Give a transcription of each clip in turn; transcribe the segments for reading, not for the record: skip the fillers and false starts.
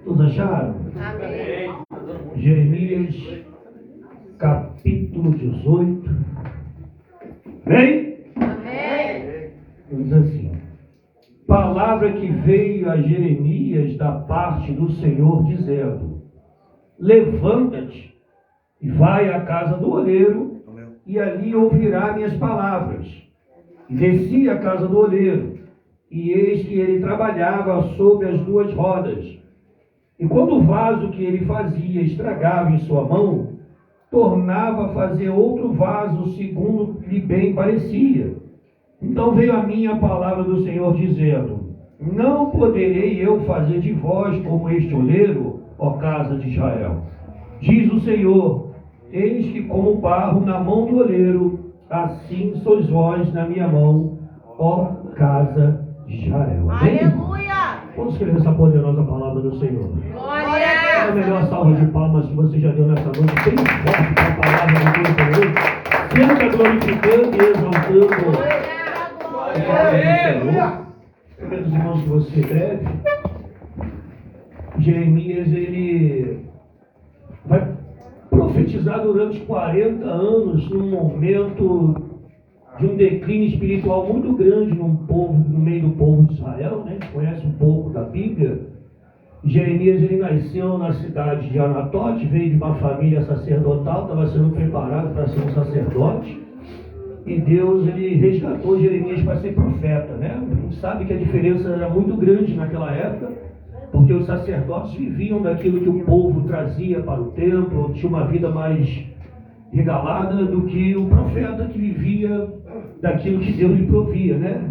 Todos acharam? Amém. Jeremias, capítulo 18. Amém? Amém. Diz assim: palavra que veio a Jeremias da parte do Senhor, dizendo: levanta-te e vai à casa do oleiro, e ali ouvirá minhas palavras. E desci à casa do oleiro, e eis que ele trabalhava sobre as duas rodas. E quando o vaso que ele fazia estragava em sua mão, tornava a fazer outro vaso segundo lhe bem parecia. Então veio a mim a palavra do Senhor, dizendo: não poderei eu fazer de vós como este oleiro, ó casa de Israel. Diz o Senhor: eis que como barro na mão do oleiro, assim sois vós na minha mão, ó casa de Israel. Amém? Aleluia. Vamos escrever essa poderosa palavra do Senhor. Glória. É a melhor salva de palmas que você já deu nessa noite, bem forte para a palavra do Senhor. Sempre glorificando e exaltando o nome do Senhor. Meus irmãos, que você escreve, Jeremias, ele vai profetizar durante 40 anos num momento de um declínio espiritual muito grande no meio do povo de Israel, né? A gente conhece um pouco da Bíblia. Jeremias, ele nasceu na cidade de Anatote, veio de uma família sacerdotal, estava sendo preparado para ser um sacerdote, e Deus, ele resgatou Jeremias para ser profeta, né? A gente sabe que a diferença era muito grande naquela época, porque os sacerdotes viviam daquilo que o povo trazia para o templo, tinha uma vida mais regalada do que o profeta, que vivia daquilo que Deus lhe provia, né?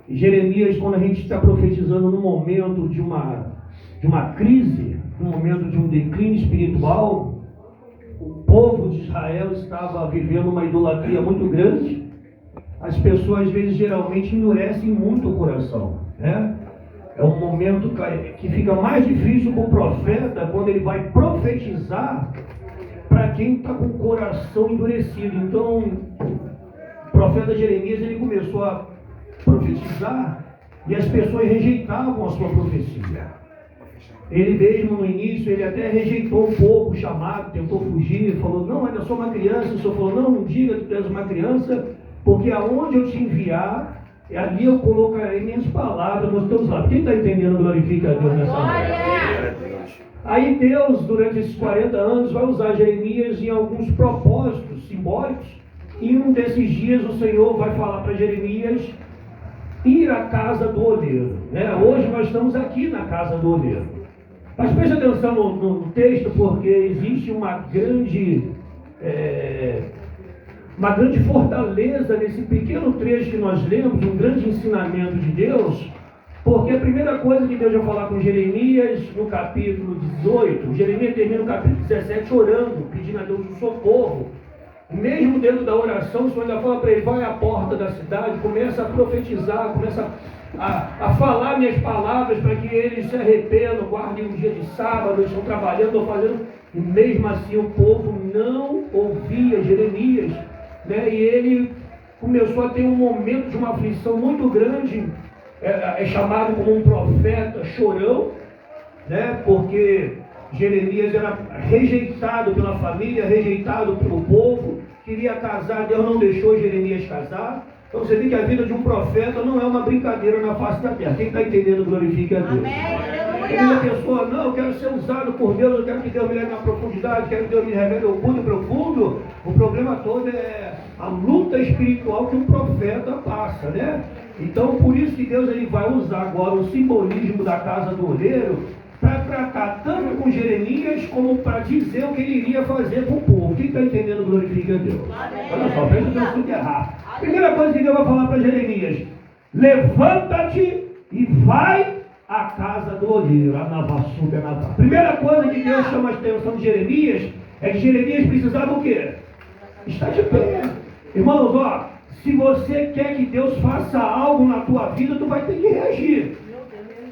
E Jeremias, quando a gente está profetizando num momento de uma crise, num momento de um declínio espiritual, o povo de Israel estava vivendo uma idolatria muito grande. As pessoas, às vezes, geralmente endurecem muito o coração, né? É um momento que fica mais difícil para o profeta quando ele vai profetizar para quem está com o coração endurecido. Então, o profeta Jeremias, ele começou a profetizar e as pessoas rejeitavam a sua profecia. Ele mesmo no início, ele até rejeitou um pouco o chamado, tentou fugir, falou: não, ainda sou uma criança. O Senhor falou: não diga que tu és uma criança, porque aonde eu te enviar, ali eu colocarei minhas palavras nos teus lábios. Quem está entendendo, glorifica a Deus nessa noite. Aí Deus, durante esses 40 anos, vai usar Jeremias em alguns propósitos simbólicos. E um desses dias o Senhor vai falar para Jeremias ir à casa do oleiro, né? Hoje nós estamos aqui na casa do oleiro. Mas preste atenção no texto, porque existe uma grande fortaleza nesse pequeno trecho que nós lemos, um grande ensinamento de Deus. Porque a primeira coisa que Deus vai falar com Jeremias no capítulo 18, Jeremias termina o capítulo 17 orando, pedindo a Deus um socorro. Mesmo dentro da oração, o Senhor ainda fala para ele: vai à porta da cidade, começa a profetizar, começa a falar minhas palavras para que eles se arrependam, guardem um dia de sábado, eles estão trabalhando ou fazendo. E mesmo assim o povo não ouvia Jeremias, né? E ele começou a ter um momento de uma aflição muito grande. É chamado como um profeta chorão, né? Porque Jeremias era rejeitado pela família, rejeitado pelo povo, queria casar, Deus não deixou Jeremias casar. Então você vê que a vida de um profeta não é uma brincadeira na face da terra. Quem está entendendo, glorifica a Deus. Amém. A pessoa: não, eu quero ser usado por Deus, eu quero que Deus me leve na profundidade, quero que Deus me revele o oculto e profundo. O problema todo é a luta espiritual que um profeta passa, né? Então, por isso que Deus, ele vai usar agora o simbolismo da casa do oleiro para tratar tanto com Jeremias como para dizer o que ele iria fazer com o povo. Quem está entendendo, glorifica a Deus. Olha só, presta atenção que é errar. Primeira coisa que Deus vai falar para Jeremias: levanta-te e vai à casa do oleiro. Primeira coisa que Deus chama a atenção de Jeremias é que Jeremias precisava o quê? Estar de pé. Irmãos, ó, se você quer que Deus faça algo na tua vida, tu vai ter que reagir,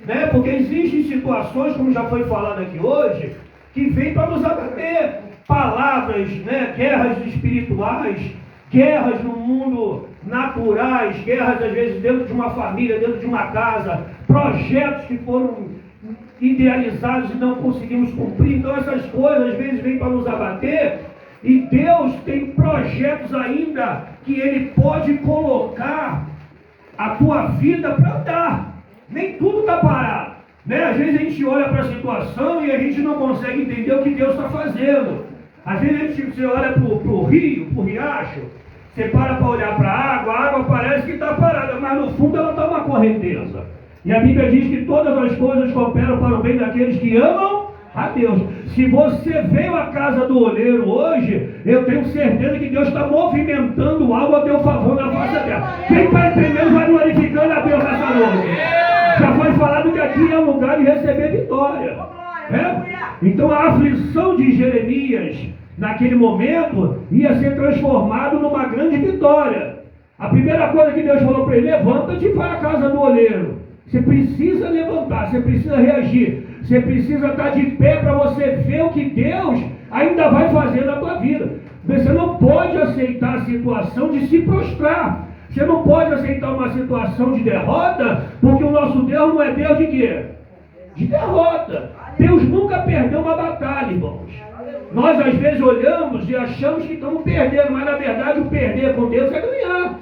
né? Porque existem situações, como já foi falado aqui hoje, que vem para nos abater. Palavras, né? Guerras espirituais, guerras no mundo naturais, guerras às vezes dentro de uma família, dentro de uma casa, projetos que foram idealizados e não conseguimos cumprir. Então essas coisas às vezes vêm para nos abater, e Deus tem projetos ainda que Ele pode colocar a tua vida para andar. Nem tudo está parado, né? Às vezes a gente olha para a situação e a gente não consegue entender o que Deus está fazendo. Às vezes você olha para o rio, para o riacho, você para olhar para a água parece que está parada, mas no fundo ela está uma correnteza. E a Bíblia diz que todas as coisas cooperam para o bem daqueles que amam a Deus. Se você veio à casa do oleiro hoje, eu tenho certeza que Deus está movimentando algo a teu favor na face da terra. Quem está entendendo vai glorificando a Deus nessa noite. Já foi falado que aqui é um lugar de receber vitória. Então a aflição de Jeremias naquele momento ia ser transformado numa grande vitória. A primeira coisa que Deus falou para ele: levanta-te e vai à casa do oleiro. Você precisa levantar, você precisa reagir, você precisa estar de pé para você ver o que Deus ainda vai fazer na tua vida. Você não pode aceitar a situação de se prostrar. Você não pode aceitar uma situação de derrota, porque o nosso Deus não é Deus de quê? De derrota. Deus nunca perdeu uma batalha, irmãos. Nós às vezes olhamos e achamos que estamos perdendo, mas na verdade o perder com Deus é ganhar.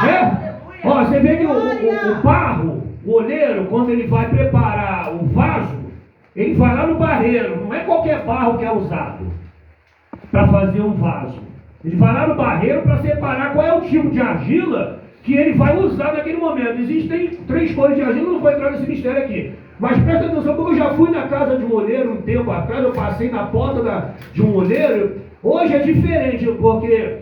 É? Ó, você vê que o barro, o oleiro, quando ele vai preparar o vaso, ele vai lá no barreiro. Não é qualquer barro que é usado para fazer um vaso. Ele vai lá no barreiro para separar qual é o tipo de argila que ele vai usar naquele momento. Existem 3 cores de argila, não vou entrar nesse mistério aqui. Mas presta atenção, porque eu já fui na casa de um oleiro um tempo atrás, eu passei na porta de um oleiro. Hoje é diferente, porque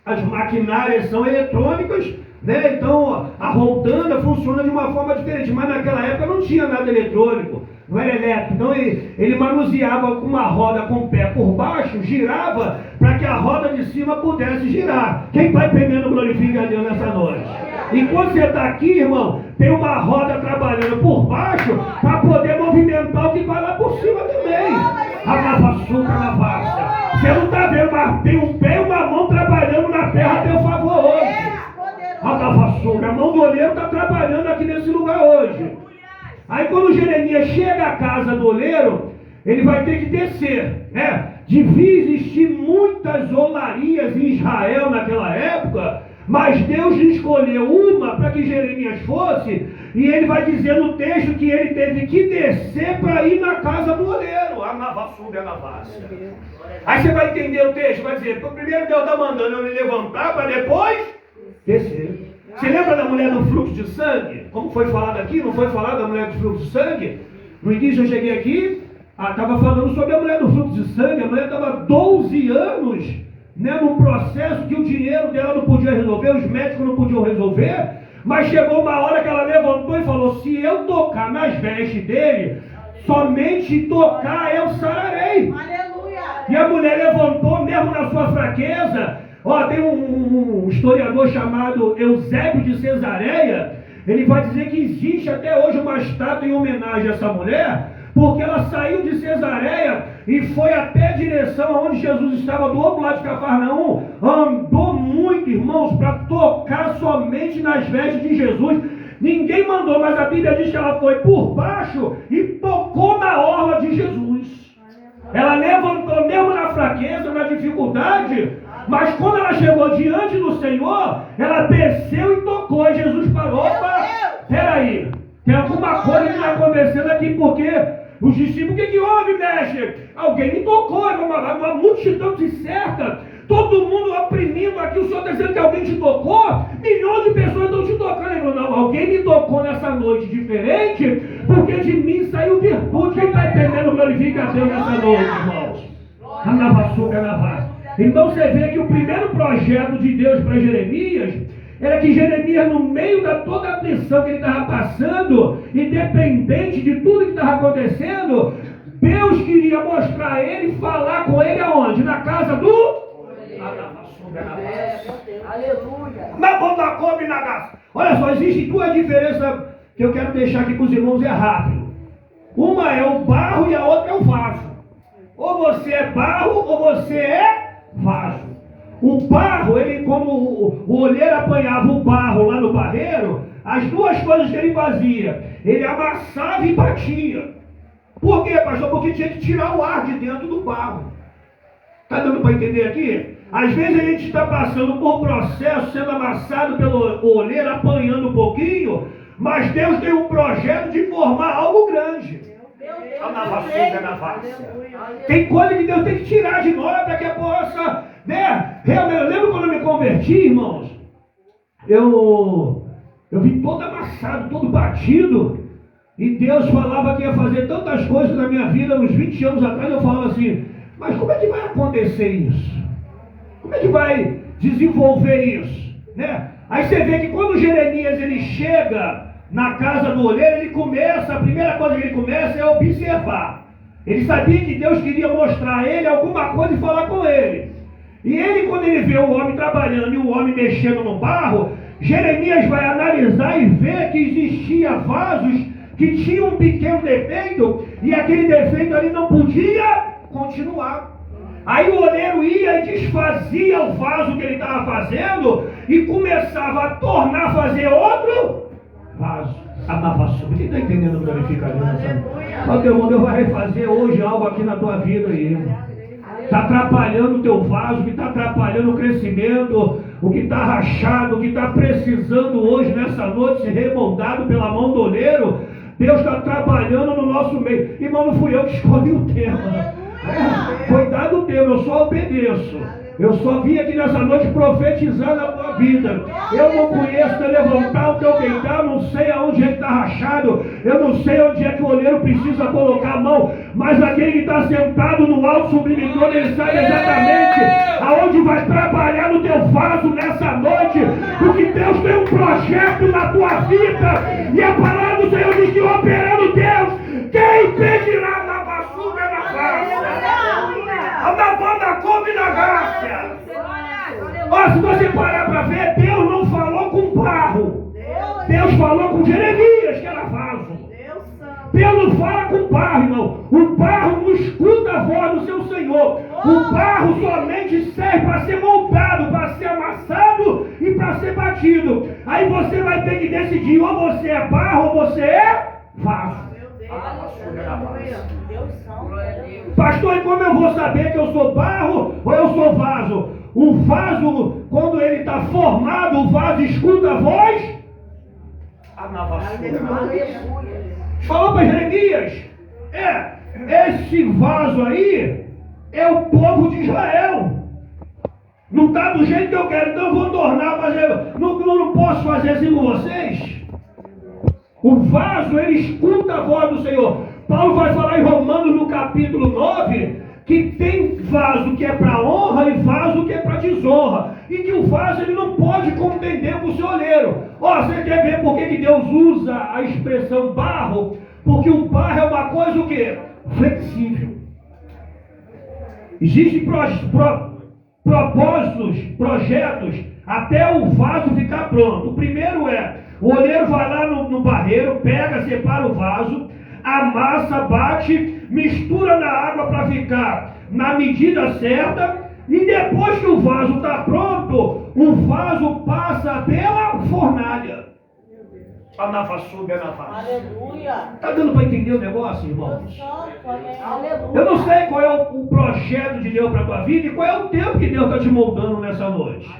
as maquinárias são eletrônicas, né? Então a roldana funciona de uma forma diferente, mas naquela época não tinha nada eletrônico, não era elétrico. Então ele manuseava com uma roda com o pé por baixo, girava para que a roda de cima pudesse girar. Quem vai entendendo glorifica a Deus nessa noite. Enquanto você está aqui, irmão, tem uma roda trabalhando por baixo para poder movimentar o que vai lá por cima também. A lavaçuca na vasta. Você não está vendo, mas tem um pé e uma mão trabalhando na terra a teu favor hoje. A lavaçuca, a mão do oleiro está trabalhando aqui nesse lugar hoje. Aí quando Jeremias chega à casa do oleiro, ele vai ter que descer, né? Devia existir muitas olarias em Israel naquela época, mas Deus escolheu uma para que Jeremias fosse, e ele vai dizer no texto que ele teve que descer para ir na casa do oleiro. A lavaçuga, a lavassa. Aí você vai entender o texto, vai dizer: primeiro Deus está mandando ele levantar para depois descer. Você lembra da mulher do fluxo de sangue? Como foi falado aqui? Não foi falado da mulher do fluxo de sangue? No início eu cheguei aqui, estava falando sobre a mulher do fluxo de sangue. A mulher estava 12 anos, né, num processo que o dinheiro dela não podia resolver, os médicos não podiam resolver, mas chegou uma hora que ela levantou e falou: se eu tocar nas vestes dele, somente tocar eu sararei. Aleluia. E a mulher levantou mesmo na sua fraqueza. Ó, tem um historiador chamado Eusébio de Cesareia. Ele vai dizer que existe até hoje uma estátua em homenagem a essa mulher, porque ela saiu de Cesareia e foi até a direção onde Jesus estava, do outro lado de Cafarnaum. Andou muito, irmãos, para tocar somente nas vestes de Jesus. Ninguém mandou, mas a Bíblia diz que ela foi por baixo e tocou na orla de Jesus. Ela levantou mesmo na fraqueza, na dificuldade, mas quando ela chegou diante do Senhor, ela desceu e tocou. E Jesus parou: opa, peraí, tem alguma coisa que está acontecendo aqui, porque os discípulos: o que houve, mestre? Alguém me tocou, uma multidão te cerca, todo mundo oprimindo aqui, o Senhor está dizendo que alguém te tocou? Milhões de pessoas estão te tocando. Ele falou: não, alguém me tocou nessa noite diferente, porque de mim saiu virtude. Quem está entendendo, glorifica a Deus nessa noite, irmãos. A lavaçuca, a lavassa. Então você vê que o primeiro projeto de Deus para Jeremias era que Jeremias, no meio da toda a aflição que ele estava passando, independente de tudo que estava acontecendo, Deus queria mostrar a ele, falar com ele aonde? Na casa do... Aleluia. Na Bondacob e na Gás. Olha só, existem 2 diferenças que eu quero deixar aqui com os irmãos, é rápido. Uma é o barro e a outra é o vaso. Ou você é barro ou você é vaso. O barro, ele, como o olheiro apanhava o barro lá no barreiro, as 2 coisas que ele fazia: ele amassava e batia. Por quê, pastor? Porque tinha que tirar o ar de dentro do barro. Está dando para entender aqui? Às vezes a gente está passando por processo, sendo amassado pelo oleiro, apanhando um pouquinho, mas Deus tem um projeto de formar algo grande. Tem coisa que Deus tem que tirar de nós para que possa, né? Realmente, eu lembro quando eu me converti, irmãos, eu vim todo amassado, todo batido, e Deus falava que ia fazer tantas coisas na minha vida, uns 20 anos atrás. Eu falava assim, mas como é que vai acontecer isso? Como é que vai desenvolver isso? Né? Aí você vê que quando Jeremias ele chega na casa do oleiro, ele começa, a primeira coisa que ele começa é observar. Ele sabia que Deus queria mostrar a ele alguma coisa e falar com ele. E ele, quando ele vê o homem trabalhando e o homem mexendo no barro, Jeremias vai analisar e ver que existia vasos que tinham um pequeno defeito, e aquele defeito ali não podia continuar. Aí o oleiro ia e desfazia o vaso que ele estava fazendo e começava a tornar a fazer outro vaso. Quem está entendendo o glorificador? Ó, teu irmão, Deus vai refazer hoje algo aqui na tua vida aí. Está atrapalhando o teu vaso, que está atrapalhando o crescimento, o que está rachado, o que está precisando hoje, nessa noite, ser remoldado pela mão do oleiro. Deus está trabalhando no nosso meio. Irmão, não fui eu que escolhi o tema. Foi dado o tema, eu só obedeço. Eu só vim aqui nessa noite profetizar na tua vida. Eu não conheço teu levantar, o teu deitar, eu não sei aonde é que está rachado, eu não sei onde é que o oleiro precisa colocar a mão, mas aquele que está sentado no alto sublime trono, ele sabe exatamente aonde vai trabalhar no teu vaso nessa noite, porque Deus tem um projeto na tua vida, e a palavra do Senhor diz que operando Deus, quem impedirá na basura na graça? Na banda come na graça. Ó, se você parar para ver, Deus não falou com barro. Deus falou com Jeremias, que era vaso. Deus não fala com barro, irmão. O barro não escuta a voz do seu Senhor. O barro somente serve para ser moldado, para ser amassado e para ser batido. Aí você vai ter que decidir, ou você é barro ou você é vaso. Pastor, e como eu vou saber que eu sou barro ou eu sou vaso? O vaso, quando ele está formado, o vaso escuta a voz. Falou para Jeremias, esse vaso aí é o povo de Israel. Não está do jeito que eu quero, então eu vou tornar, mas eu não posso fazer assim com vocês. O vaso, ele escuta a voz do Senhor. Paulo vai falar em Romanos no capítulo 9, que tem vaso que é para honra e vaso que é para desonra. E que o vaso ele não pode contender com o seu oleiro. Ó, você quer ver por que Deus usa a expressão barro? Porque o barro é uma coisa o quê? Flexível. Existem propósitos, projetos, até o vaso ficar pronto. O primeiro o oleiro vai lá no barreiro, pega, separa o vaso, amassa, bate, mistura na água para ficar na medida certa, e depois que o vaso está pronto, o vaso passa pela fornalha. Aleluia. Está dando para entender o negócio, irmãos? Aleluia. Eu não sei qual é o projeto de Deus para a tua vida e qual é o tempo que Deus está te moldando nessa noite.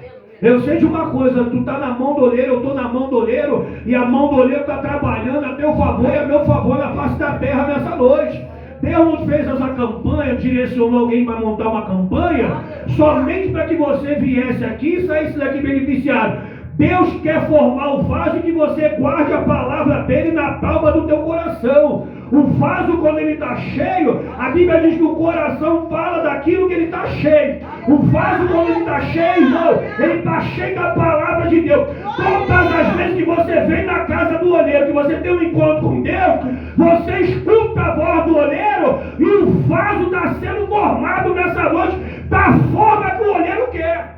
Eu sei de uma coisa, tu está na mão do oleiro, eu estou na mão do oleiro, e a mão do oleiro está trabalhando a teu favor e a meu favor na face da terra nessa noite. Deus não fez essa campanha, direcionou alguém para montar uma campanha, somente para que você viesse aqui e saísse daqui beneficiado. Deus quer formar o vaso e que você guarde a palavra dele na palma do teu coração. O vaso, quando ele está cheio, a Bíblia diz que o coração fala daquilo que ele está cheio. O vaso, quando ele está cheio, irmão, ele está cheio da palavra de Deus. Todas as vezes que você vem na casa do oleiro, que você tem um encontro com Deus, você escuta a voz do oleiro e o vaso está sendo formado nessa noite da forma que o oleiro quer.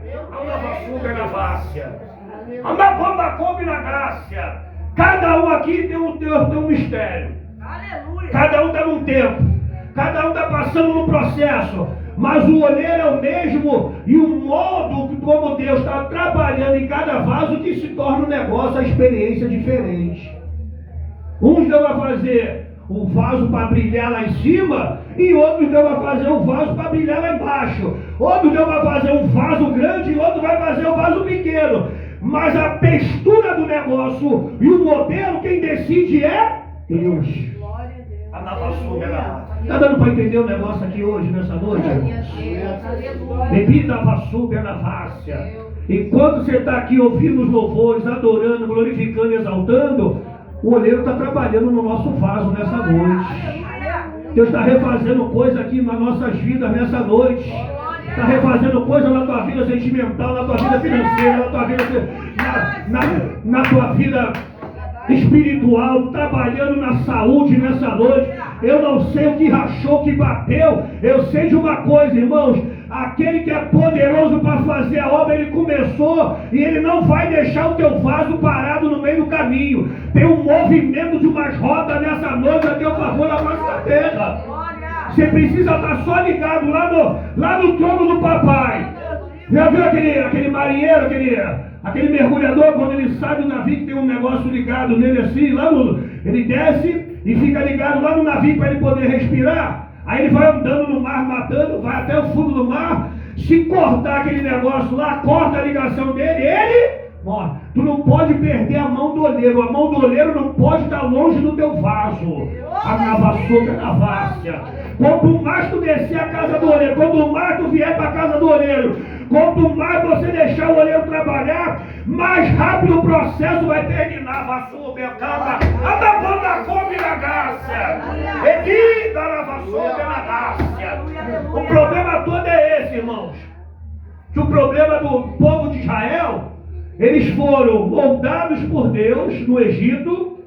Na graça. Cada um aqui tem um mistério. Aleluia. Cada um está num tempo. Cada um está passando num processo. Mas o oleiro é o mesmo. E o modo como Deus está trabalhando em cada vaso que se torna um negócio, a experiência diferente. Uns Deus vai fazer o vaso para brilhar lá em cima, e outro Deus vai fazer o vaso para brilhar lá embaixo. Outro Deus vai fazer um vaso grande e outro vai fazer um vaso pequeno. Mas a textura do negócio e o modelo, quem decide é Deus. Está dando para entender o negócio aqui hoje, nessa noite? Bebida vassúbia na face. Enquanto você está aqui ouvindo os louvores, adorando, glorificando, exaltando, o olheiro está trabalhando no nosso vaso nessa noite. Deus está refazendo coisa aqui nas nossas vidas nessa noite. Está refazendo coisa na tua vida sentimental, na tua vida financeira, na tua vida, na tua vida espiritual, trabalhando na saúde nessa noite. Eu não sei o que rachou, o que bateu. Eu sei de uma coisa, irmãos: aquele que é poderoso para fazer a obra, ele começou, e ele não vai deixar o teu vaso parado no meio do caminho. Tem um movimento de umas rodas nessa noite a teu favor na face da terra. Você precisa estar só ligado lá no trono do papai. Já viu aquele marinheiro, aquele mergulhador, quando ele sai do navio, que tem um negócio ligado nele assim, ele desce e fica ligado lá no navio para ele poder respirar. Aí ele vai andando no mar, matando, vai até o fundo do mar. Se cortar aquele negócio lá, corta a ligação dele, ele morre. Tu não pode perder a mão do olheiro. A mão do olheiro não pode estar longe do teu vaso. A navassoga na várzea. Quanto mais tu descer a casa do olheiro, quanto mais tu vier para a casa do olheiro, quanto mais você deixar o olheiro trabalhar, mais rápido o processo vai terminar. Vassoura, acaba, a banda come na gácia. Evita a vassoura na gácia. O problema todo é esse, irmãos. Que o problema do povo de Israel, eles foram moldados por Deus no Egito,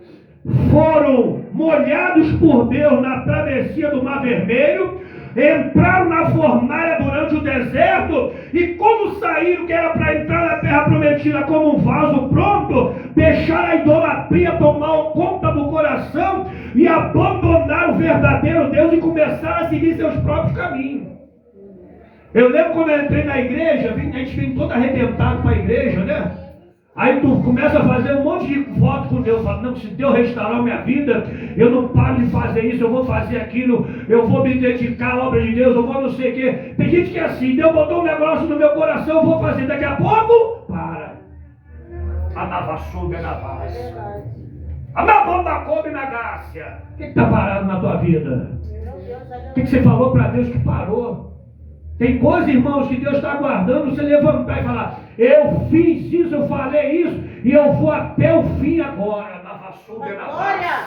foram molhados por Deus na travessia do Mar Vermelho, entraram na fornalha durante o deserto, e como saíram, que era para entrar na terra prometida como um vaso pronto, deixaram a idolatria tomar conta do coração e abandonaram o verdadeiro Deus e começaram a seguir seus próprios caminhos. Eu lembro quando eu entrei na igreja, a gente vem todo arrebentado para a igreja, né? Aí tu começa a fazer um monte de voto com Deus, falando: não, se Deus restaurar minha vida, eu não paro de fazer isso, eu vou fazer aquilo, eu vou me dedicar à obra de Deus, eu vou não sei o quê. Tem gente que é assim: Deus botou um negócio no meu coração, eu vou fazer, daqui a pouco, para. A navassuga na várzea. A navanda come na gácia. O que está parado na tua vida? O que você falou para Deus que parou? Tem coisa, irmãos, que Deus está aguardando você levantar e falar: eu fiz isso, eu falei isso, e eu vou até o fim agora. Na vassoura, na várzea.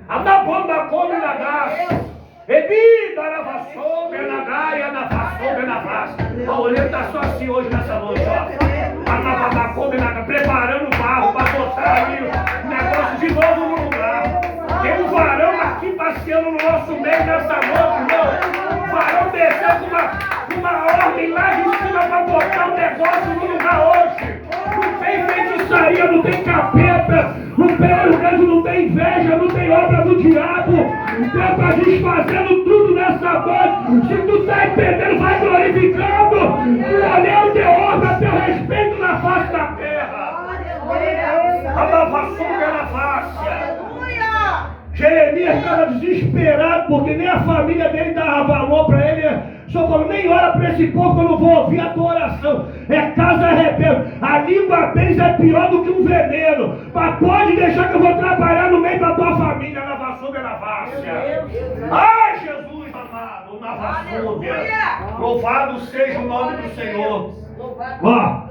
A navanda come na gácia. Bebida na vassoura, na gaia, na vassoura, na várzea. O olheiro está só assim hoje nessa noite, ó. A navanda come na gácia, preparando o barro para botar ali o negócio de novo no lugar. Tem um varão aqui passeando no nosso meio nessa noite, irmão. O varão desceu com uma ordem lá de cima para botar o negócio no lugar hoje. Não tem feitiçaria, não tem capeta, não tem olho grande, não tem inveja, não tem obra do diabo. Deus está desfazendo tudo nessa noite. Se tu está entendendo, vai glorificando. Olhando teu obra, teu respeito na face da terra. A vassoura na face. Jeremias estava desesperado, porque nem a família dele dava valor para ele. Só falou: nem ora para esse povo que eu não vou ouvir a tua oração. É casa rebelde. A língua deles é pior do que um veneno. Mas pode deixar que eu vou trabalhar no meio da tua família, na vassoura, na várzea. Ai, Jesus amado, na vassoura. Louvado seja o nome do Senhor. Ó,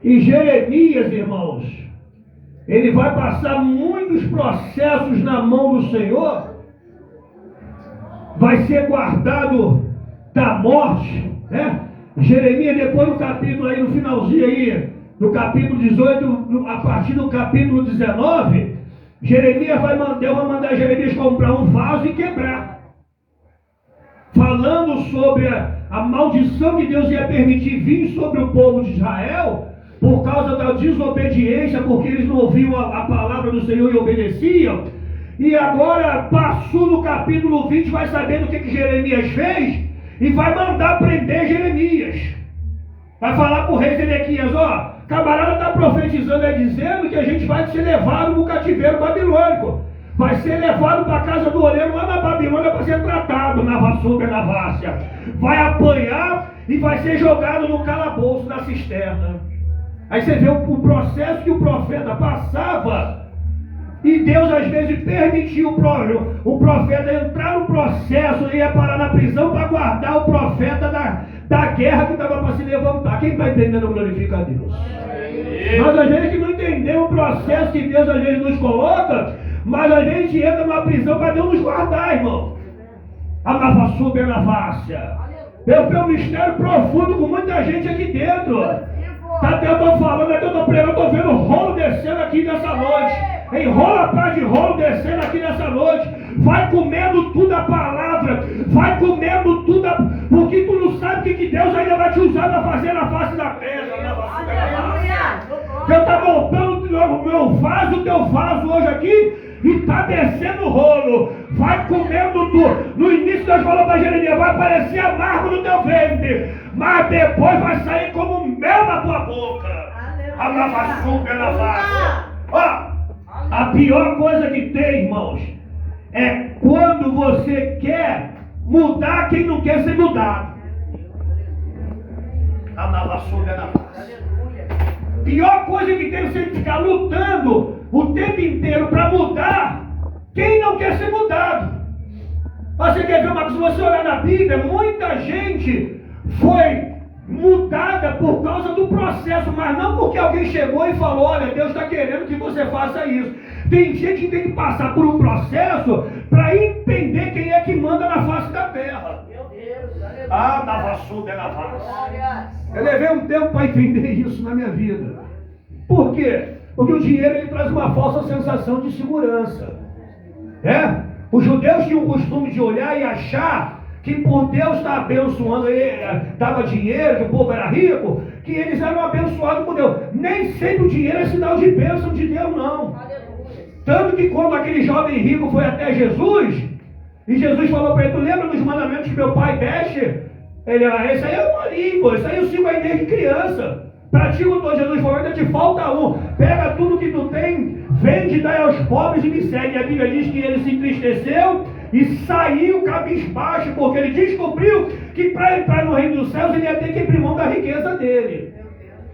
e Jeremias, irmãos, ele vai passar muitos processos na mão do Senhor, vai ser guardado da morte, né? Jeremias, depois do capítulo aí, no finalzinho aí, do capítulo 18, a partir do capítulo 19, Jeremias Deus vai mandar Jeremias comprar um vaso e quebrar, falando sobre a maldição que Deus ia permitir vir sobre o povo de Israel, por causa da desobediência, porque eles não ouviam a palavra do Senhor e obedeciam. E agora, passou no capítulo 20, vai sabendo o que Jeremias fez, e vai mandar prender Jeremias. Vai falar para o rei Zedequias: ó, camarada está profetizando, dizendo que a gente vai ser levado no cativeiro babilônico. vai ser levado para a casa do oleiro lá na Babilônia para ser tratado na vassoura, na várzea. Vai apanhar e vai ser jogado no calabouço da cisterna. Aí você vê o processo que o profeta passava. E Deus às vezes permitiu o profeta entrar no processo e ia parar na prisão para guardar o profeta da guerra que estava para se levantar. Quem está entendendo glorifica a Deus. Mas a gente não entendeu o processo que Deus às vezes nos coloca, mas a gente entra numa prisão para Deus nos guardar, irmão. A nova sube na várzea. Eu tenho um mistério profundo com muita gente aqui dentro. Até eu estou falando, até eu estou pregando, eu estou vendo rolo descendo aqui nessa noite. Enrola atrás de rolo descendo aqui nessa noite. Vai comendo tudo a palavra. Vai comendo tudo porque tu não sabe o que Deus ainda vai te usar para fazer na face da terra. Deus está montando o meu vaso, o teu vaso hoje aqui. E está descendo o rolo. Vai comendo tudo. No início Deus falou para Jeremias, vai parecer amargo no teu ventre, mas depois vai sair como mel na tua boca. A lavaçuga na vaca. Ó, a pior coisa que tem, irmãos, é quando você quer mudar quem não quer ser mudado. A lavaçuga na vaca. Pior coisa que tem é você ficar lutando o tempo inteiro para mudar quem não quer ser mudado. Você quer ver uma coisa? Se você olhar na Bíblia, muita gente foi mudada por causa do processo, mas não porque alguém chegou e falou, olha, Deus está querendo que você faça isso. Tem gente que tem que passar por um processo para entender quem é que manda na face da terra. Meu Deus, na vassoura, na vaca. Eu levei um tempo para entender isso na minha vida. Por quê? Porque o dinheiro ele traz uma falsa sensação de segurança. Os judeus tinham o costume de olhar e achar que por Deus estar abençoando, dava dinheiro, que o povo era rico, que eles eram abençoados por Deus. Nem sempre o dinheiro é sinal de bênção de Deus, não. Tanto que quando aquele jovem rico foi até Jesus, e Jesus falou para ele, tu lembra dos mandamentos que meu pai deixa? Ele, esse aí eu mori, pô, isso aí eu sigo aí desde criança. Pratico todo. Jesus falou, ainda te falta um. Pega tudo que tu tem, vende, dá aos pobres e me segue. A Bíblia diz que ele se entristeceu e saiu cabisbaixo, porque ele descobriu que para entrar no reino dos céus ele ia ter que abrir mão da riqueza dele.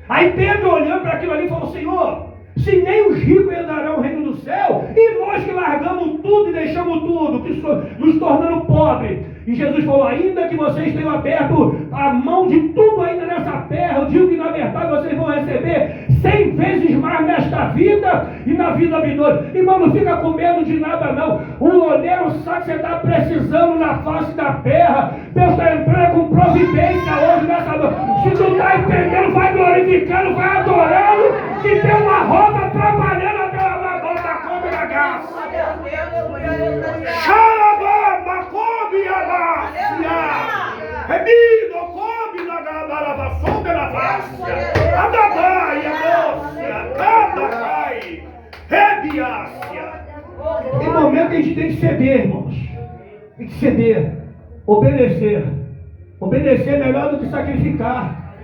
Aí Pedro olhando para aquilo ali falou, Senhor, se nem os ricos herdarão o reino do céu, e nós que largamos tudo e deixamos tudo, que nos tornando pobres. E Jesus falou, ainda que vocês tenham aberto a mão de tudo ainda nessa terra, eu digo que na verdade vocês vão receber 100 vezes mais nesta vida e na vida vindoura. Irmão, não fica com medo de nada não. O oleiro sabe que você está precisando na face da terra. Deus está entrando com providência hoje nessa noite. Se tu está entendendo, vai glorificando, vai adorando, que tem uma roda trabalhando até a mão da Kombi da graça. Xarabá, Macobi, Alácia, Remido, Kombi, na sombra da face, Adabai, Amócia, Cadacai, Rebiácia. Tem momento que a gente tem que ceder, irmãos. Tem que ceder, obedecer. Obedecer é melhor do que sacrificar.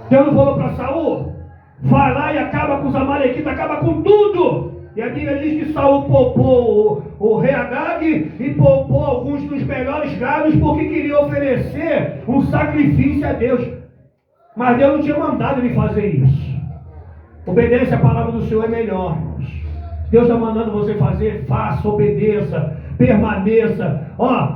Deus não falou para Saul, vai lá e acaba com os amalequitas, acaba com tudo. E a Bíblia diz que Saul poupou o rei Agag e poupou alguns dos melhores gados porque queria oferecer um sacrifício a Deus. Mas Deus não tinha mandado ele fazer isso. Obedece a palavra do Senhor é melhor, irmãos. Deus está mandando você fazer, faça, obedeça, permaneça.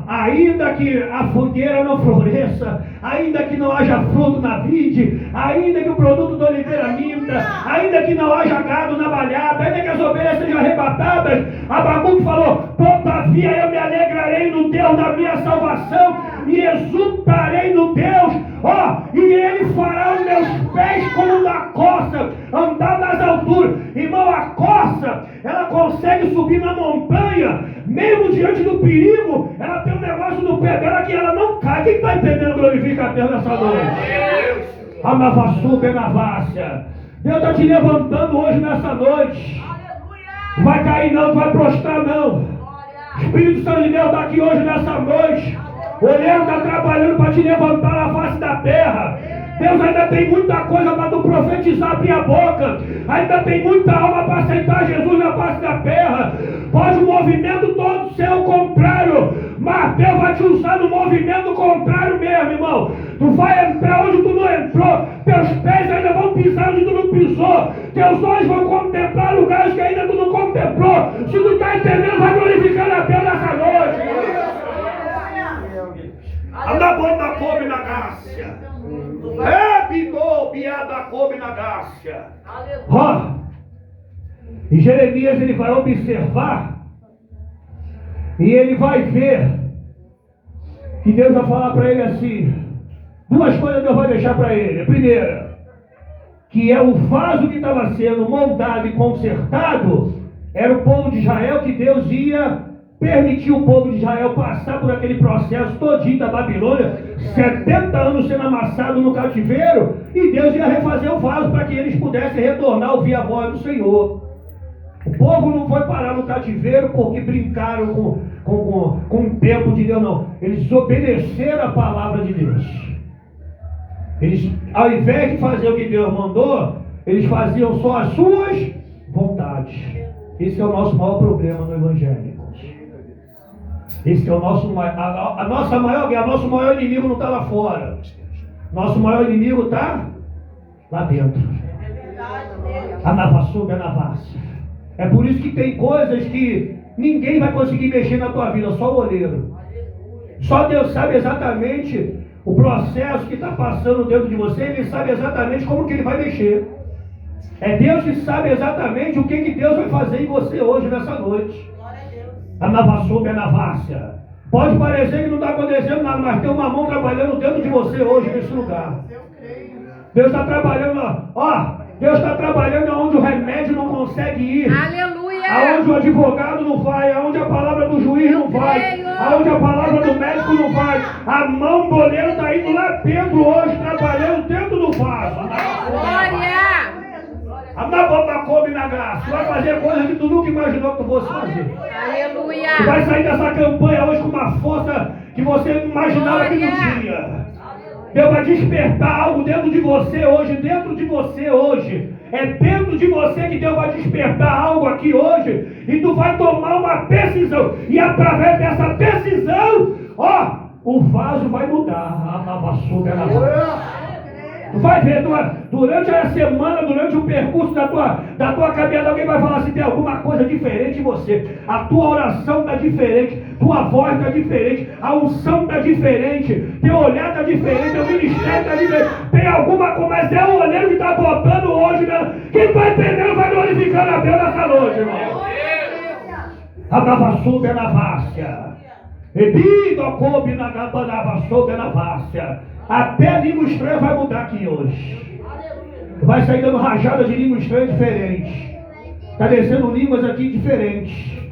Ainda que a fogueira não floresça, ainda que não haja fruto na vide, ainda que o produto da oliveira minta, ainda que não haja gado na malhada, ainda que as ovelhas sejam arrebatadas, Abacuque falou, todavia eu me alegrarei no Deus da minha salvação e exultarei no Deus, e ele fará os meus pés como na coça, andar nas alturas. Irmão, a coça, ela consegue subir na montanha, mesmo diante do perigo, ela tem um negócio no pé dela que ela não cai. Quem está entendendo glorifica a Deus nessa noite? A navassuga é navácia. Deus está te levantando hoje nessa noite. Vai cair não, vai prostrar não. O Espírito Santo de Deus está aqui hoje nessa noite. O oleiro está trabalhando para te levantar na face da terra. Deus ainda tem muita coisa para tu profetizar, abrir a boca. Ainda tem muita alma para aceitar Jesus na face da terra. Pode o movimento todo ser o contrário, mas Deus vai te usar no movimento contrário mesmo, irmão. Tu vai entrar onde tu não entrou. Teus pés ainda vão pisar onde tu não pisou. Teus olhos vão contemplar lugares que ainda tu não contemplou. Se tu está entendendo, vai glorificar a Deus nessa noite. Anda bom da come na gácia. Bidô, biada come na gácia. Ó, e Jeremias ele vai observar e ele vai ver que Deus vai falar para ele assim. Duas coisas Deus vai deixar para ele. A primeira, que é o vaso que estava sendo moldado e consertado, era o povo de Israel, que Deus ia permitir o povo de Israel passar por aquele processo todinho da Babilônia, 70 anos sendo amassado no cativeiro, e Deus ia refazer o vaso para que eles pudessem retornar a ouvir a voz do Senhor. O povo não foi parar no cativeiro porque brincaram com o tempo de Deus, não. Eles obedeceram a palavra de Deus. Eles, ao invés de fazer o que Deus mandou, eles faziam só as suas vontades. Esse é o nosso maior problema no Evangelho. Esse é o nosso a nossa maior guerra. Nosso maior inimigo não está lá fora. Nosso maior inimigo está lá dentro. A navassuga, a navassia. É por isso que tem coisas que ninguém vai conseguir mexer na tua vida, só o oleiro. Só Deus sabe exatamente o processo que está passando dentro de você. Ele sabe exatamente como que ele vai mexer. É Deus que sabe exatamente o que Deus vai fazer em você hoje, nessa noite. A navassuga, a navassia. Pode parecer que não está acontecendo nada, mas tem uma mão trabalhando dentro de você hoje, nesse lugar. Deus está trabalhando, Deus está trabalhando onde o remédio não consegue ir. Aleluia! Aonde o advogado não vai, aonde a palavra do juiz não vai, aonde a palavra do médico não vai. A mão do oleiro está indo lá dentro hoje, trabalhando dentro do vaso. Glória! A boca come na graça. Tu vai fazer coisas que tu nunca imaginou que tu fosse fazer. Aleluia! Tu vai sair dessa campanha hoje com uma força que você não imaginava que não tinha. Deus vai despertar algo dentro de você hoje, dentro de você hoje. É dentro de você que Deus vai despertar algo aqui hoje. E tu vai tomar uma decisão. E através dessa decisão, o vaso vai mudar. A vassoura na mão. Tu vai ver, durante a semana, durante o percurso da tua caminhada, alguém vai falar assim, tem alguma coisa diferente em você. A tua oração está diferente, tua voz está diferente, a unção está diferente, teu olhar está diferente, teu ministério está diferente. Tem alguma coisa, mas é o olheiro que está botando hoje, né? Quem vai entendendo vai glorificando a Deus nessa noite, irmão. A navassuga na vássia. Ebido coube na navassuga na vássia. Até língua estranha vai mudar aqui hoje. Vai sair dando rajada de língua estranha diferente. Está descendo línguas aqui diferentes.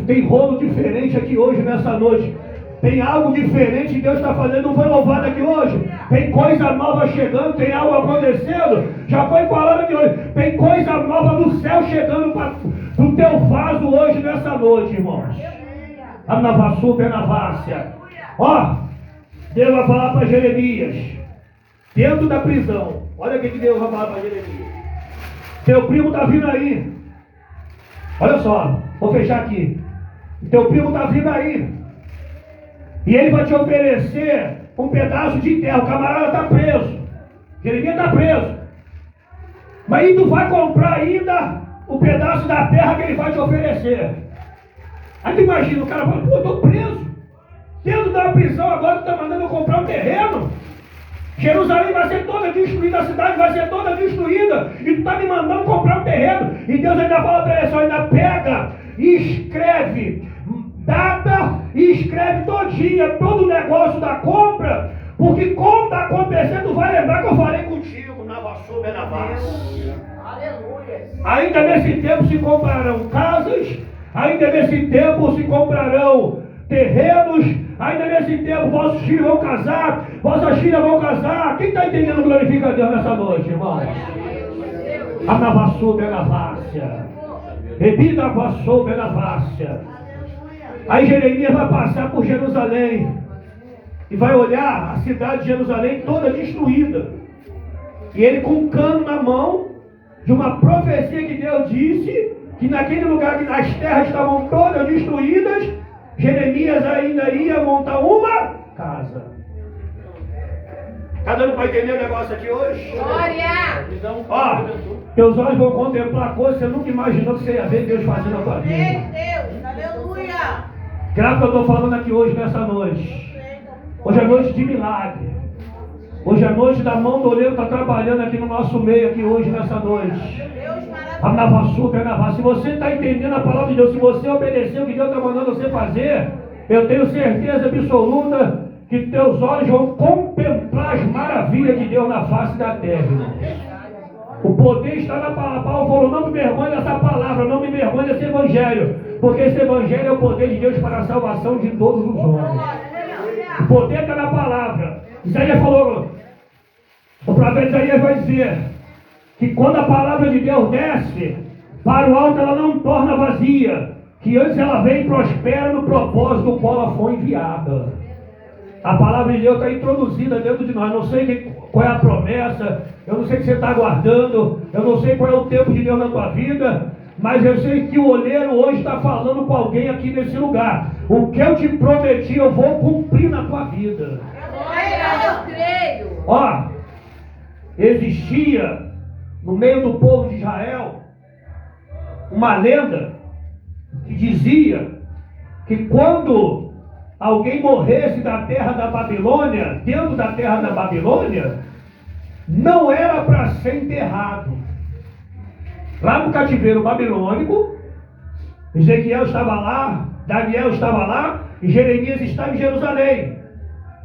Tem rolo diferente aqui hoje, nessa noite. Tem algo diferente que Deus está fazendo. Não foi louvado aqui hoje? Tem coisa nova chegando, tem algo acontecendo. Já foi falando aqui hoje. Tem coisa nova do céu chegando para o teu vaso hoje, nessa noite, irmãos. A navassuga é navassia. Deus vai falar para Jeremias, dentro da prisão. Olha o que Deus vai falar para Jeremias. Teu primo está vindo aí. Olha só, vou fechar aqui. Teu primo está vindo aí. E ele vai te oferecer um pedaço de terra. O camarada está preso. Jeremias está preso. Mas aí tu vai comprar ainda o pedaço da terra que ele vai te oferecer. Aí tu imagina, o cara fala, eu estou preso. Dentro da prisão agora tu está mandando eu comprar um terreno. Jerusalém vai ser toda destruída, a cidade vai ser toda destruída. E tu está me mandando comprar um terreno. E Deus ainda fala para ele, ainda pega e escreve data e escreve todinha, todo o negócio da compra. Porque como está acontecendo, tu vai lembrar que eu falei contigo. Na vassoura, na vassa. Aleluia. Ainda nesse tempo se comprarão casas. Ainda nesse tempo se comprarão terrenos. Ainda nesse tempo vossos filhos vão casar, vossas filhas vão casar. Quem está entendendo glorifica a Deus nessa noite, irmão? A navassuga é navassia. Bebida a vassoura é navassia. Aí Jeremias vai passar por Jerusalém. e vai olhar a cidade de Jerusalém toda destruída. E ele com um cano na mão, de uma profecia que Deus disse, que naquele lugar que as terras estavam todas destruídas, Jeremias ainda ia montar uma casa. Está dando para entender o negócio aqui hoje? Glória! Ó, teus olhos vão contemplar coisas que você nunca imaginou que você ia ver Deus fazendo na tua vida. Deus, aleluia. Graças que eu estou falando aqui hoje, nessa noite. Hoje é noite de milagre. Hoje é noite da mão do oleiro está trabalhando aqui no nosso meio, aqui hoje, nessa noite. Se você está entendendo a palavra de Deus, se você obedecer o que Deus está mandando você fazer, eu tenho certeza absoluta que teus olhos vão contemplar as maravilhas de Deus na face da terra, irmão. O poder está na palavra. Paulo falou, não me vergonhe dessa palavra, não me vergonhe desse evangelho, porque esse evangelho é o poder de Deus para a salvação de todos os homens. O poder está na palavra. Isaías falou, o profeta Isaías vai dizer que quando a palavra de Deus desce para o alto, ela não torna vazia, que antes ela vem e prospera no propósito do qual ela foi enviada. A palavra de Deus está introduzida dentro de nós. Não sei qual é a promessa, eu não sei o que você está aguardando, eu não sei qual é o tempo de Deus na tua vida, mas eu sei que o oleiro hoje está falando com alguém aqui nesse lugar. O que eu te prometi, eu vou cumprir na tua vida. Eu creio. Ó, existia no meio do povo de Israel uma lenda que dizia que quando alguém morresse da terra da Babilônia, dentro da terra da Babilônia, não era para ser enterrado. Lá no cativeiro babilônico, Ezequiel estava lá, Daniel estava lá e Jeremias estava em Jerusalém.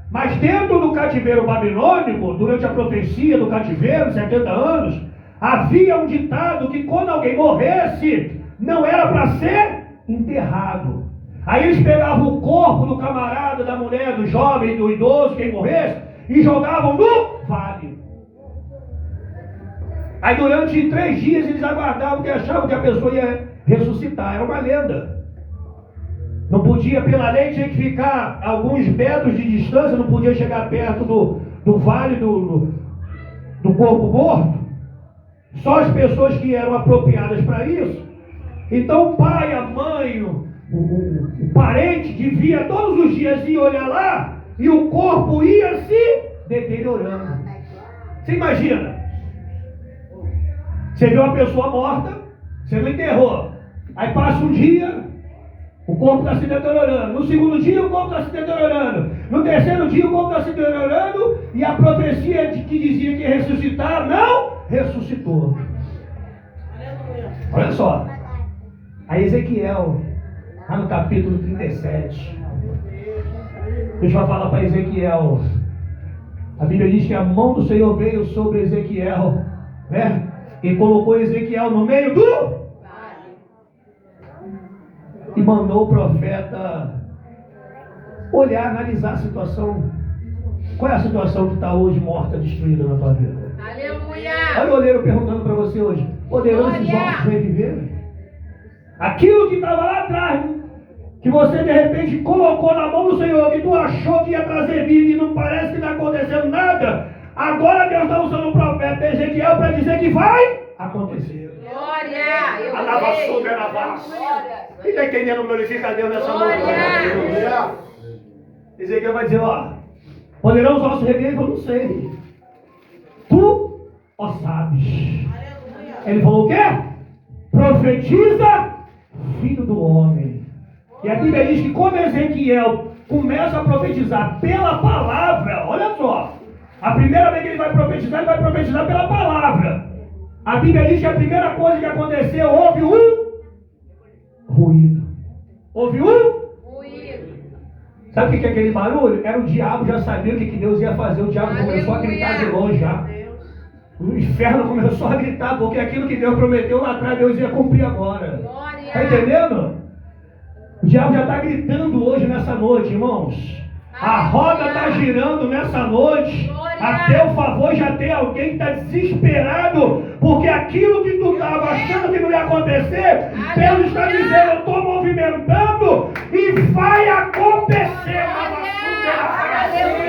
Mas dentro do cativeiro babilônico, durante a profecia do cativeiro, 70 anos, havia um ditado que quando alguém morresse, não era para ser enterrado. Aí eles pegavam o corpo do camarada, da mulher, do jovem, do idoso, quem morresse, e jogavam no vale. Aí durante 3 dias eles aguardavam, porque achavam que a pessoa ia ressuscitar. Era uma lenda. Não podia, pela lei, tinha que ficar alguns metros de distância, não podia chegar perto do vale do corpo morto. Só as pessoas que eram apropriadas para isso. Então o pai, a mãe, o parente devia todos os dias ir olhar lá e o corpo ia se deteriorando. Você imagina? Você vê uma pessoa morta, você não enterrou. Aí passa um dia, o corpo está se deteriorando. No segundo dia, o corpo está se deteriorando. No terceiro dia, o corpo está se deteriorando. E a profecia que dizia que ia ressuscitar, não ressuscitou. Olha só. Aí Ezequiel, lá no capítulo 37, Deus vai falar para Ezequiel. A Bíblia diz que a mão do Senhor veio sobre Ezequiel, né? E colocou Ezequiel no meio do... E mandou o profeta olhar, analisar a situação. Qual é a situação que está hoje morta, destruída na tua vida? Aleluia! Olha o oleiro perguntando para você hoje: poderão esses ossos reviver? Aquilo que estava lá atrás, que você de repente colocou na mão do Senhor, que tu achou que ia trazer vida e não parece que está acontecendo nada, agora Deus está usando o profeta Ezequiel para dizer que vai acontecer. Glória! Eu Alavaçou, creio. alavaçou. Quem está entendendo? Glorifica a Deus nessa noite. Ezequiel vai dizer: ó, poderão os ossos reviver? Eu não sei. Tu, ó, sabes. Ele falou o quê? Profetiza, filho do homem. E a Bíblia diz que quando Ezequiel começa a profetizar pela palavra, olha só, a primeira vez que ele vai profetizar pela palavra. A Bíblia diz que a primeira coisa que aconteceu, houve um ruído. Houve um Ruído. Sabe o que é aquele barulho? Era o diabo, já sabia o que Deus ia fazer. O diabo começou a gritar de longe já. O inferno começou a gritar, porque aquilo que Deus prometeu lá atrás, Deus ia cumprir agora. Glória! Está entendendo? O diabo já está gritando hoje, nessa noite, irmãos. A roda está girando nessa noite. A teu favor já tem alguém que está desesperado, porque aquilo que tu estava achando que não ia acontecer, Deus está dizendo: eu estou movimentando e vai acontecer. Aleluia!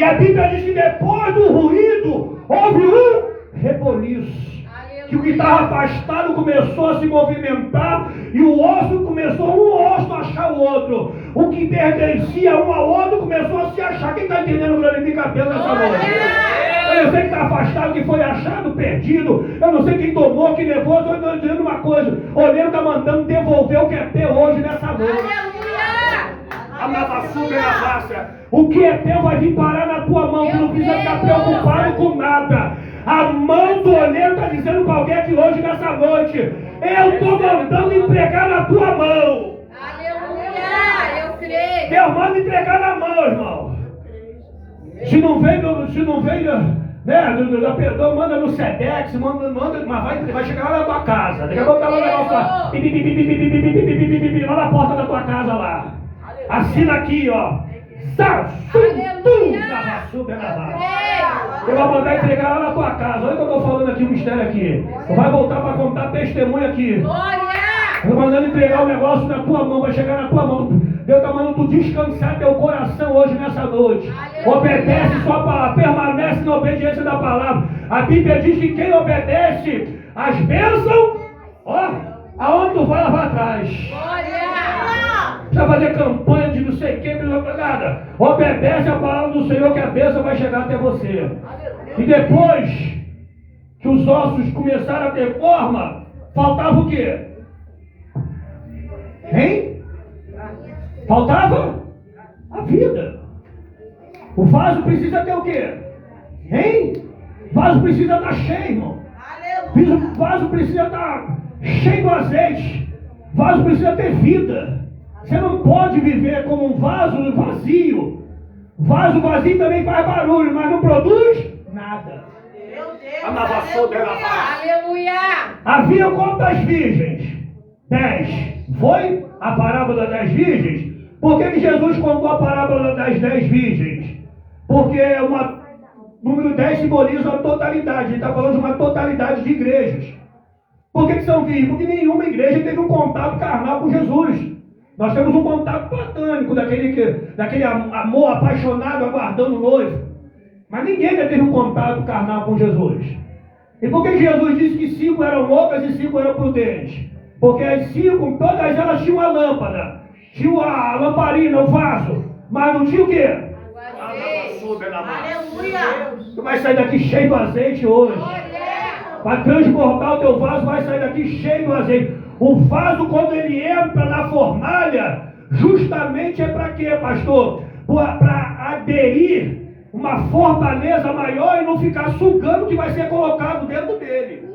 E a Bíblia diz que depois do ruído, houve um reboliço. Que o que estava afastado começou a se movimentar e o osso começou um osso a achar o outro. O que pertencia um ao outro começou a se achar. Quem está entendendo glorifica a Deus nessa noite? Eu não sei quem está afastado, que foi achado, perdido. Eu não sei quem tomou, que levou. Eu estou dizendo uma coisa. O olheiro está mandando devolver o que é teu hoje nessa noite. O que é teu vai vir parar na tua mão. Tu não precisa ficar preocupado com nada. A mão do olheiro está dizendo para alguém aqui hoje nessa noite: eu estou mandando entregar na tua mão. Aleluia, eu creio. Deus manda entregar na mão, irmão. Se não veio, né, da perdão, manda no Sedex, manda, mas vai chegar lá na tua casa. Daqui a pouco tá lá o negócio lá na porta da tua casa lá. Assina aqui, ó. Eu vou mandar entregar lá na tua casa. Olha o que eu estou falando aqui, o mistério aqui. Vai voltar para contar testemunho aqui. Estou mandando entregar o negócio na tua mão. Vai chegar na tua mão. Deus está mandando tu descansar teu coração hoje nessa noite. Obedece sua palavra. Permanece na obediência da palavra. A Bíblia diz que quem obedece as bênçãos, ó, aonde tu vai, ela vai atrás. Precisa fazer campanha de não sei o que, nada. Obedece a palavra do Senhor que a bênção vai chegar até você. E depois que os ossos começaram a ter forma, faltava o quê? Hein? Faltava a vida. O vaso precisa ter o quê? Hein? O vaso precisa estar cheio, irmão. O vaso precisa estar cheio do azeite. O vaso precisa ter vida. Você não pode viver como um vaso vazio. Vaso vazio também faz barulho, mas não produz nada. Aleluia. Havia quantas virgens? 10. Foi a parábola das virgens? Por que Jesus contou a parábola das 10 virgens? Porque número 10 simboliza a totalidade. Ele está falando de uma totalidade de igrejas. Por que são virgens? Porque nenhuma igreja teve um contato carnal com Jesus. Nós temos um contato platônico daquele amor apaixonado aguardando o noivo. Mas ninguém já teve um contato carnal com Jesus. E por que Jesus disse que 5 eram loucas e 5 eram prudentes? Porque as 5, todas elas tinham a lâmpada. Tinham a lamparina, o vaso. Mas não tinha o quê? Aleluia. Tu vai sair daqui cheio do azeite hoje. Para transbordar o teu vaso, vai sair daqui cheio do azeite. O vaso, quando ele entra na fornalha, justamente é para quê, pastor? Para aderir uma fortaleza maior e não ficar sugando o que vai ser colocado dentro dele.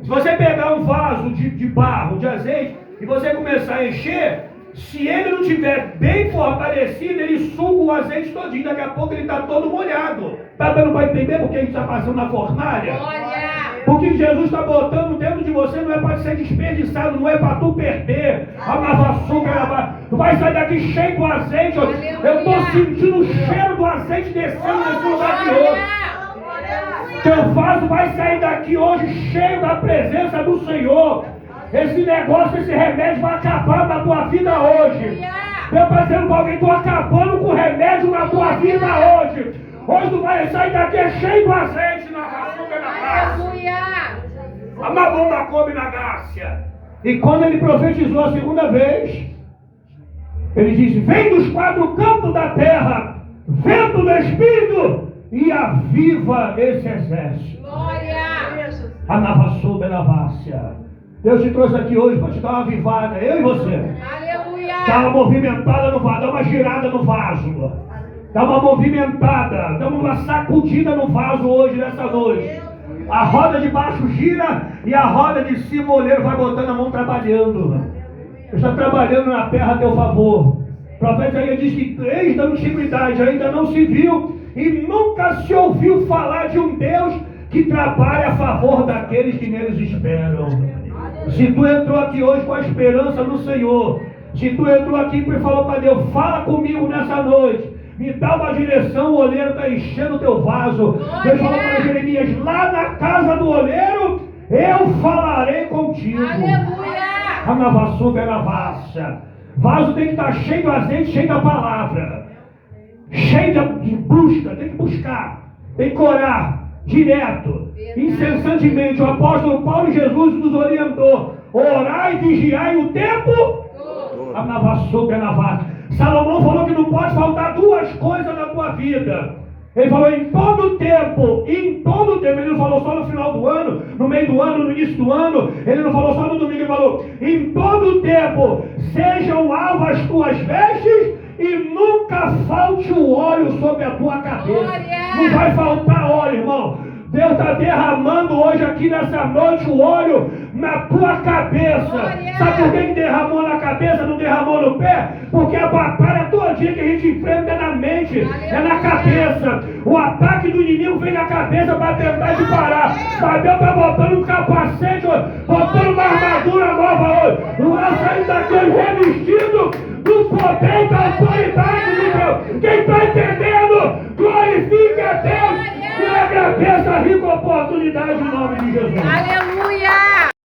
Se você pegar um vaso de barro, de azeite, e você começar a encher, se ele não estiver bem fortalecido, ele suga o azeite todinho. Daqui a pouco ele está todo molhado. Está dando para entender porque a gente está passando na fornalha? O que Jesus está botando dentro de você não é para ser desperdiçado, não é para tu perder. Tu vai sair daqui cheio do azeite. Eu estou sentindo o cheiro do azeite descendo nesse lugar de hoje. Teu vaso vai sair daqui hoje cheio da presença do Senhor. Esse negócio, esse remédio vai acabar na tua vida hoje. Eu estou dizendo para alguém, estou acabando com o remédio na tua vida hoje. Hoje tu vai sair daqui cheio do azeite na açúcar na graça. A mabunda come na graça. E quando ele profetizou a segunda vez, ele disse: vem dos 4 cantos da terra, vento do Espírito, e aviva esse exército. A navassou da Vácia. Deus te trouxe aqui hoje para te dar uma avivada, eu e você. Dá uma movimentada no vaso, dá uma girada no vaso. Dá uma movimentada, dá uma sacudida no vaso hoje, nessa noite. A roda de baixo gira e a roda de cima, o olheiro vai botando a mão trabalhando. Está trabalhando na terra a teu favor. O profeta aí diz que desde a antiguidade ainda não se viu e nunca se ouviu falar de um Deus que trabalha a favor daqueles que neles esperam. Se tu entrou aqui hoje com a esperança no Senhor, se tu entrou aqui e falou para Deus, fala comigo nessa noite, me dá uma direção, o olheiro está enchendo o teu vaso. Deus falou para Jeremias, lá na casa do olheiro, eu falarei contigo. A navassuga é navassa. Vaso tem que estar cheio do azeite, cheio da palavra. cheio de busca, tem que buscar, tem que orar direto, incessantemente. O apóstolo Paulo e Jesus nos orientou: orar e vigiar o tempo. Salomão falou que não pode faltar duas coisas na tua vida. Ele falou em todo tempo, ele não falou só no final do ano, no meio do ano, no início do ano, ele não falou só no domingo, ele falou em todo tempo, sejam alvas as tuas vestes e nunca falte o óleo sobre a tua cabeça. Não vai faltar óleo, irmão. Deus está derramando hoje aqui nessa noite o óleo na tua cabeça. Sabe por que derramou na cabeça, não derramou no pé? Porque a batalha todinha que a gente enfrenta é na mente, é na cabeça. O ataque do inimigo vem na cabeça para tentar te parar. Mas Deus está botando um capacete, botando uma armadura nova hoje. Nós saímos daqui revestido do poder e da autoridade de Deus. Quem está entendendo, glorifique a Deus. E agradeça a rica oportunidade em nome de Jesus.